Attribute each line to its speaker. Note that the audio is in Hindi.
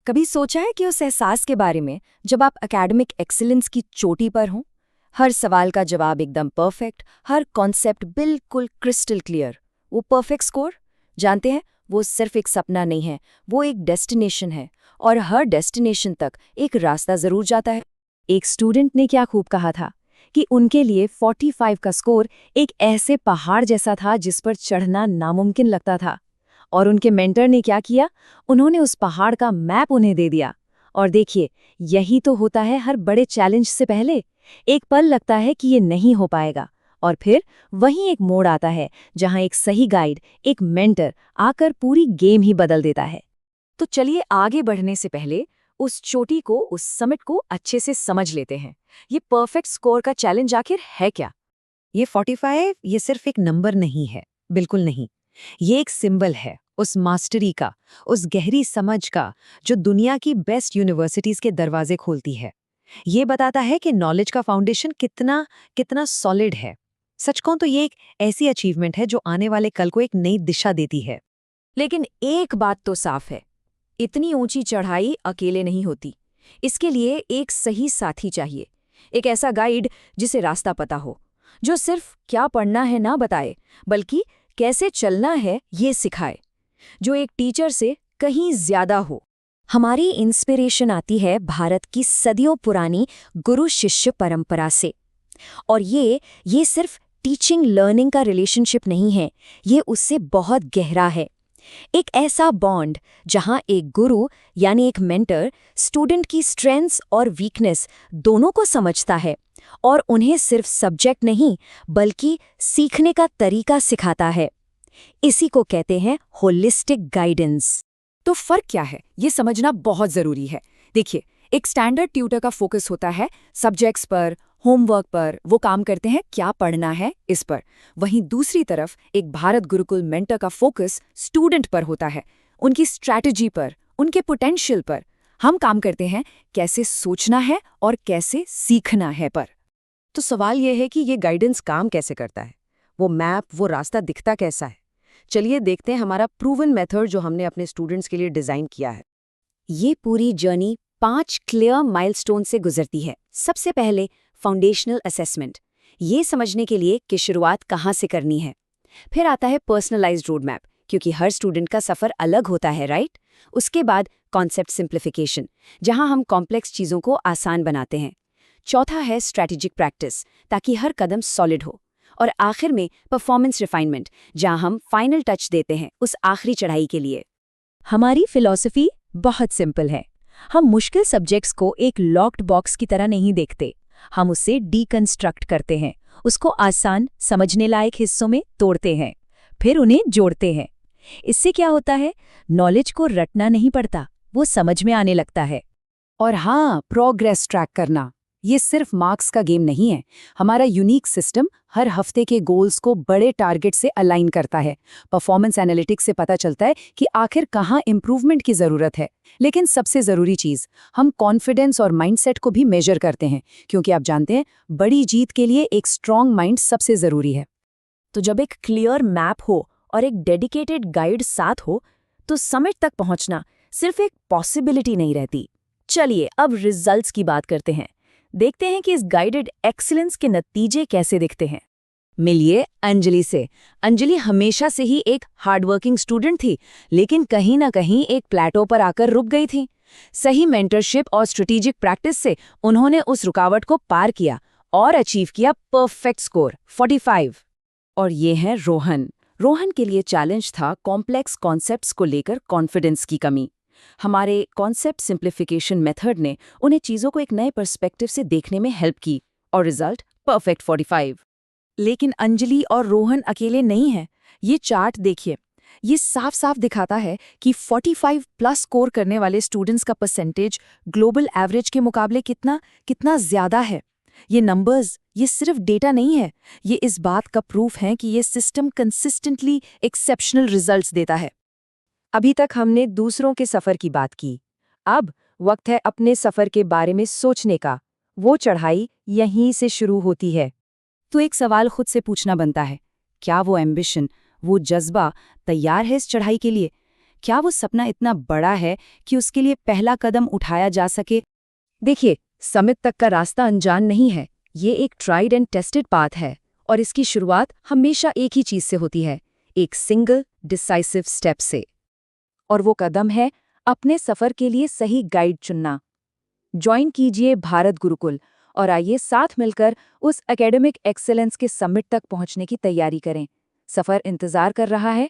Speaker 1: कभी सोचा है कि उस एहसास के बारे में जब आप एकेडमिक एक्सीलेंस की चोटी पर हों? हर सवाल का जवाब एकदम परफेक्ट, हर कॉन्सेप्ट बिल्कुल क्रिस्टल क्लियर। वो परफेक्ट स्कोर, जानते हैं, वो सिर्फ एक सपना नहीं है, वो एक डेस्टिनेशन है। और हर डेस्टिनेशन तक एक रास्ता जरूर जाता है। एक स्टूडेंट ने क्या खूब कहा था कि उनके लिए 45 का स्कोर एक ऐसे पहाड़ जैसा था जिस पर चढ़ना नामुमकिन लगता था। और उनके मेंटर ने क्या किया, उन्होंने उस पहाड़ का मैप उन्हें दे दिया। और देखिए, यही तो होता है हर बड़े चैलेंज से पहले। एक पल लगता है कि ये नहीं हो पाएगा, और फिर वहीं एक मोड़ आता है जहां एक सही गाइड, एक मेंटर आकर पूरी गेम ही बदल देता है। तो चलिए आगे बढ़ने से पहले उस चोटी को, उस समिट को अच्छे से समझ लेते हैं। ये परफेक्ट स्कोर का चैलेंज आखिर है क्या?
Speaker 2: ये 45 ये सिर्फ एक नंबर नहीं है, बिल्कुल नहीं। ये एक सिंबल है उस मास्टरी का, उस गहरी समझ का जो दुनिया की बेस्ट यूनिवर्सिटीज के दरवाजे खोलती है। ये बताता है कि नॉलेज का फाउंडेशन कितना कितना सॉलिड है। सच कहूं तो ये एक ऐसी अचीवमेंट है जो आने वाले कल को एक नई दिशा देती है।
Speaker 1: लेकिन एक बात तो साफ है, इतनी ऊंची चढ़ाई अकेले नहीं होती। इसके लिए एक सही साथी चाहिए, एक ऐसा गाइड जिसे रास्ता पता हो, जो सिर्फ क्या पढ़ना है ना बताए, बल्कि कैसे चलना है ये सिखाए, जो एक टीचर से कहीं ज्यादा हो। हमारी इंस्पिरेशन आती है भारत की सदियों पुरानी गुरु शिष्य परंपरा से। और ये सिर्फ टीचिंग लर्निंग का रिलेशनशिप नहीं है, ये उससे बहुत गहरा है। एक ऐसा बॉन्ड जहां एक गुरु यानी एक मेंटर स्टूडेंट की स्ट्रेंथ्स और वीकनेस दोनों को समझता है और उन्हें सिर्फ सब्जेक्ट नहीं बल्कि सीखने का तरीका सिखाता है। इसी को कहते हैं होलिस्टिक गाइडेंस। तो फर्क क्या है, ये समझना बहुत जरूरी है। देखिए, एक स्टैंडर्ड ट्यूटर का फोकस होता है सब्जेक्ट्स पर, होमवर्क पर, वो काम करते हैं क्या पढ़ना है इस पर। वहीं दूसरी तरफ एक भारत गुरुकुल मेंटर का फोकस स्टूडेंट पर होता है, उनकी स्ट्रैटेजी पर, उनके पोटेंशियल पर। हम काम करते हैं कैसे सोचना है और कैसे सीखना है पर।
Speaker 2: तो सवाल यह है कि ये गाइडेंस काम कैसे करता है, वो मैप, वो रास्ता दिखता कैसा है। चलिए देखते हैं हमारा प्रूवन मेथड जो हमने अपने स्टूडेंट्स के लिए डिजाइन किया है।
Speaker 1: ये पूरी जर्नी 5 क्लियर माइलस्टोन से गुजरती है। सबसे पहले फाउंडेशनल असेसमेंट, ये समझने के लिए कि शुरुआत कहाँ से करनी है। फिर आता है पर्सनलाइज्ड रोड मैप, क्योंकि हर स्टूडेंट का सफ़र अलग होता है, राइट। उसके बाद कॉन्सेप्ट सिंप्लीफिकेशन, जहाँ हम कॉम्प्लेक्स चीज़ों को आसान बनाते हैं। चौथा है स्ट्रैटेजिक प्रैक्टिस, ताकि हर कदम सॉलिड हो। और आखिर में परफॉर्मेंस रिफाइनमेंट, जहाँ हम फाइनल टच देते हैं उस आखिरी चढ़ाई के लिए। हमारी फिलॉसफी बहुत सिंपल है। हम मुश्किल सब्जेक्ट्स को एक लॉक्ड बॉक्स की तरह नहीं देखते, हम उसे डीकंस्ट्रक्ट करते हैं, उसको आसान समझने लायक हिस्सों में तोड़ते हैं, फिर उन्हें जोड़ते हैं। इससे क्या होता है, नॉलेज को रटना नहीं पड़ता, वो समझ में आने लगता है।
Speaker 2: और हाँ, प्रोग्रेस ट्रैक करना, ये सिर्फ मार्क्स का गेम नहीं है। हमारा यूनिक सिस्टम हर हफ्ते के गोल्स को बड़े टारगेट से अलाइन करता है। परफॉर्मेंस एनालिटिक्स से पता चलता है कि आखिर कहाँ इंप्रूवमेंट की ज़रूरत है। लेकिन सबसे ज़रूरी चीज़, हम कॉन्फिडेंस और माइंडसेट को भी मेजर करते हैं, क्योंकि आप जानते हैं बड़ी जीत के लिए एक स्ट्रॉन्ग माइंड सबसे ज़रूरी है।
Speaker 1: तो जब एक क्लियर मैप हो और एक डेडिकेटेड गाइड साथ हो, तो समिट तक पहुंचना सिर्फ एक पॉसिबिलिटी नहीं रहती। चलिए अब रिजल्ट्स की बात करते हैं, देखते हैं कि इस गाइडेड एक्सीलेंस के नतीजे कैसे दिखते हैं। मिलिए अंजलि से। अंजलि हमेशा से ही एक हार्डवर्किंग स्टूडेंट थी, लेकिन कहीं ना कहीं एक प्लेटो पर आकर रुक गई थी। सही मेंटरशिप और स्ट्रेटेजिक प्रैक्टिस से उन्होंने उस रुकावट को पार किया और अचीव किया परफेक्ट स्कोर 45। और ये है रोहन। रोहन के लिए चैलेंज था कॉम्प्लेक्स कॉन्सेप्ट्स को लेकर कॉन्फिडेंस की कमी। हमारे कॉन्सेप्ट सिंप्लीफिकेशन मेथड ने उन्हें चीज़ों को एक नए पर्सपेक्टिव से देखने में हेल्प की, और रिजल्ट परफेक्ट 45। लेकिन अंजलि और रोहन अकेले नहीं हैं। ये चार्ट देखिए, ये साफ साफ दिखाता है कि 45 प्लस स्कोर करने वाले स्टूडेंट्स का परसेंटेज ग्लोबल एवरेज के मुकाबले कितना कितना ज़्यादा है। ये नंबर्स, ये सिर्फ डेटा नहीं है, ये इस बात का प्रूफ है कि ये सिस्टम कंसिस्टेंटली एक्सेप्शनल रिजल्ट्स देता है।
Speaker 2: अभी तक हमने दूसरों के सफ़र की बात की, अब वक्त है अपने सफ़र के बारे में सोचने का। वो चढ़ाई यहीं से शुरू होती है।
Speaker 1: तो एक सवाल खुद से पूछना बनता है, क्या वो एम्बिशन, वो जज्बा तैयार है इस चढ़ाई के लिए?
Speaker 2: क्या वो सपना इतना बड़ा है कि उसके लिए पहला कदम उठाया जा सके?
Speaker 1: देखिए, समिट तक का रास्ता अनजान नहीं है। ये एक ट्राइड एंड टेस्टेड पाथ है और इसकी शुरुआत हमेशा एक ही चीज से होती है, एक सिंगल डिसाइसिव स्टेप से। और वो कदम है अपने सफर के लिए सही गाइड चुनना। ज्वाइन कीजिए भारत गुरुकुल और आइए साथ मिलकर उस एकेडमिक एक्सेलेंस के समिट तक पहुंचने की तैयारी करें। सफर इंतजार कर रहा है,